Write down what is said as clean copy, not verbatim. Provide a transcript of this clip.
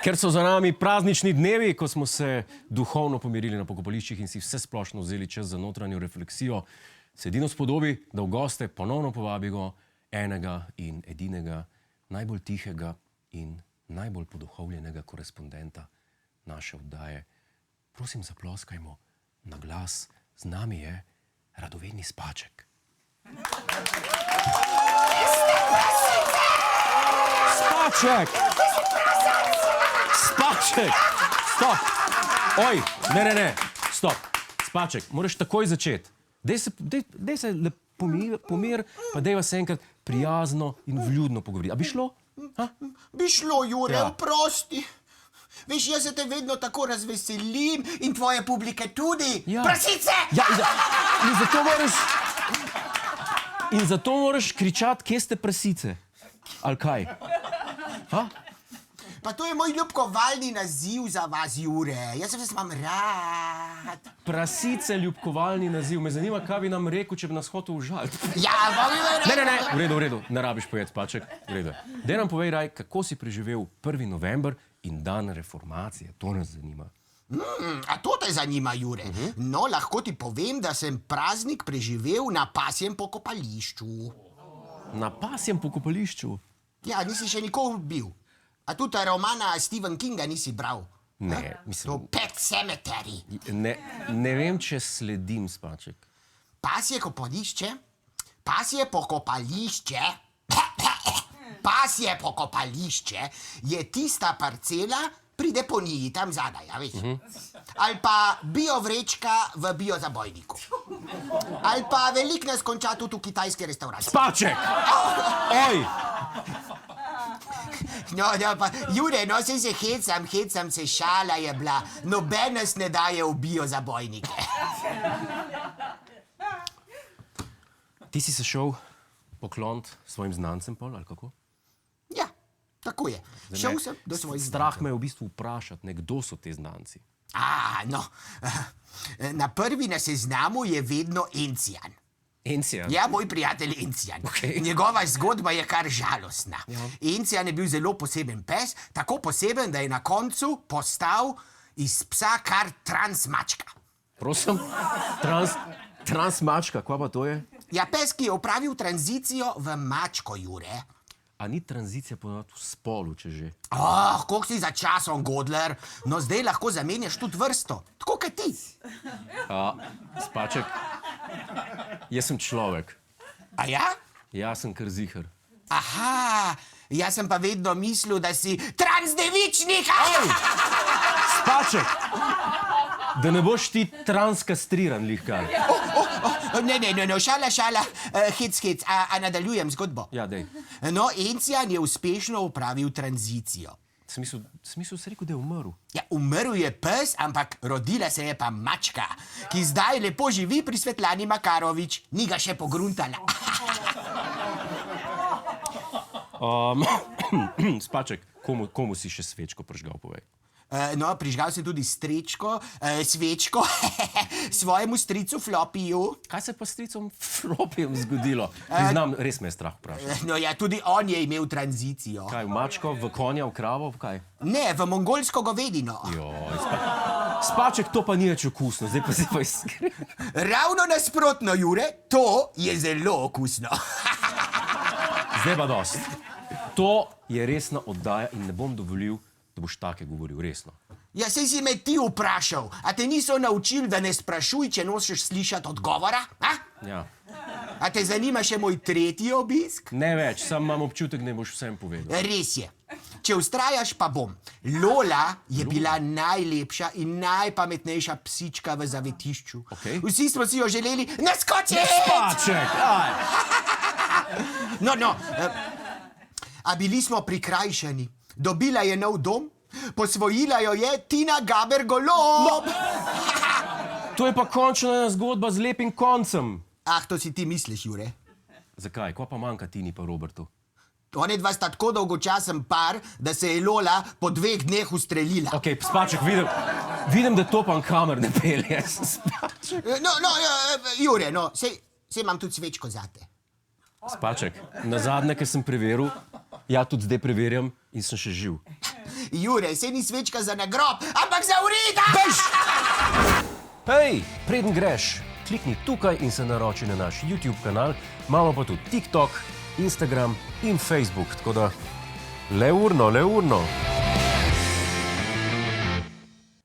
Ker so za nami praznični dnevi, ko smo se duhovno pomirili na pokopališčih in si vse splošno vzeli čas za notranjo refleksijo, se edino spodobi, da v goste ponovno povabimo enega in edinega, najbolj tihega in najbolj poduhovljenega korespondenta naše oddaje. Prosim, zaploskajmo na glas. Z nami je radovedni Spaček. Spaček! Spaček! Stop! Oj, ne, stop. Spaček, moraš takoj začeti. Dej se pomir, pa dejva se enkrat prijazno in vljudno pogovoriti. A bi šlo? Bi šlo, Jure, oprosti. Veš, jaz se te vedno tako razveselim in tvoje publike tudi. Ja. Prasice! Ja, in zato moraš kričati, kje ste prasice. Ali kaj? Pa to je moj ljubkovalni naziv za vas, Jure. Jaz vas imam rad. Prasice, ljubkovalni naziv. Me zanima, kaj bi nam rekel, če bi nas hotel užaliti. Ja, pa bi me rekel. Ne, v redu. Ne rabiš povedati, Spaček. V redu. Dej nam povej, Raj, kako si preživel 1. november in dan reformacije. To nas zanima. A to te zanima, Jure? No, lahko ti povem, da sem praznik preživel na pasjem pokopališču. Na pasjem pokopališču? Ja, nisi še nikoli bil. A tudi romana Stephen Kinga nisi bral? Ne, mislim... To Pet Sematary. Ne vem, če sledim, Spaček. Pasje pokopališče? Pasje pokopališče? Pasje pokopališče je tista parcela pri deponiji tam zadaj, a veš? Ali pa biovrečka v biozabojniku. Ali pa veliko nas konča tudi v kitajski restauraciji. Spaček! Oj! No, pa, Jure, no, se hecam se, šala je bila. Noben nas ne daje v biozabojnike. Ti si se šel pokloniti svojim znancem, pol, ali kako? Ja, tako je. Šel sem do svojih Strah me je v bistvu vprašati, kdo so te znanci. No, na prvi na seznamu je vedno Encijan. Encijan? Ja, moj prijatelj Encijan. Okay. Njegova zgodba je kar žalostna. Ja. Encijan je bil zelo poseben pes, tako poseben, da je na koncu postal iz psa kar transmačka. Prosim? Transmačka, kva pa to je? Ja, pes, ki je opravil tranzicijo v mačko, Jure. A ni tranzicija ponovno v spolu, če že? Koliko si za časom, Godler? No, zdaj lahko zamenjaš tudi vrsto. Tako kot ti. Spaček, jaz sem človek. A ja? Jaz sem kar ziher. Aha, jaz sem pa vedno mislil, da si transdevičnik. Spaček! Da ne boš ti transkastriran, lihkar. Ne, šala, hec, a nadaljujem zgodbo. Ja, dej. No, Encijan je uspešno upravil tranzicijo. Smisel si rekel, da je umrl. Ja, umrl je pes, ampak rodila se je pa mačka, ki zdaj lepo živi pri Svetlani Makarovič. Ni ga še pogruntala. Spaček, komu si še svečko prižgal, povej? No, prižgal sem tudi svečko svojemu stricu Flopiju. Kaj se pa stricom Flopijem zgodilo? Priznam, res me je strah vprašati. No ja, tudi on je imel tranzicijo. Kaj, v mačko, v konja, v kravo, v kaj? Ne, v mongolsko govedino. Joj, Spaček, to pa ni več okusno, zdaj pa si pa iskren. Ravno nasprotno, Jure, to je zelo okusno. Zdaj pa dost. To je resna oddaja in ne bom dovolil, da boš take govoril, resno. Ja, sej si me ti vprašal, a te niso naučili, da ne sprašuj, če nosiš slišati odgovora? Ja. A te zanima še moj tretji obisk? Ne več, sam imam občutek, da ne boš vsem povedal. Res je. Če vztrajaš, pa bom. Lola je bila najlepša in najpametnejša psička v zavetišču. Okay. Vsi smo si jo želeli naskočiti! Spaček! No, a bili smo prikrajšani. Dobila je nov dom, posvojila jo je Tina Gaber Golob. To je pa končno ena zgodba z lepim koncem. To si ti misliš, Jure? Zakaj? Kva pa manjka Tini pa Robertu? One dva sta tako dolgočasen par, da se je Lola po 2 dneh ustrelila. Ok, Spaček, vidim, da to pa na kamer ne pelje. Jure, sej imam tudi svečko zate. Spaček, nazadnje, ker sem preveril, ja, tudi zdaj preverjam in sem še živ. Jure, se ni svečka za nagrob, ampak za urita! Hej, preden greš, klikni tukaj in se naroči na naš YouTube kanal, imamo pa tudi TikTok, Instagram in Facebook, tako da le urno.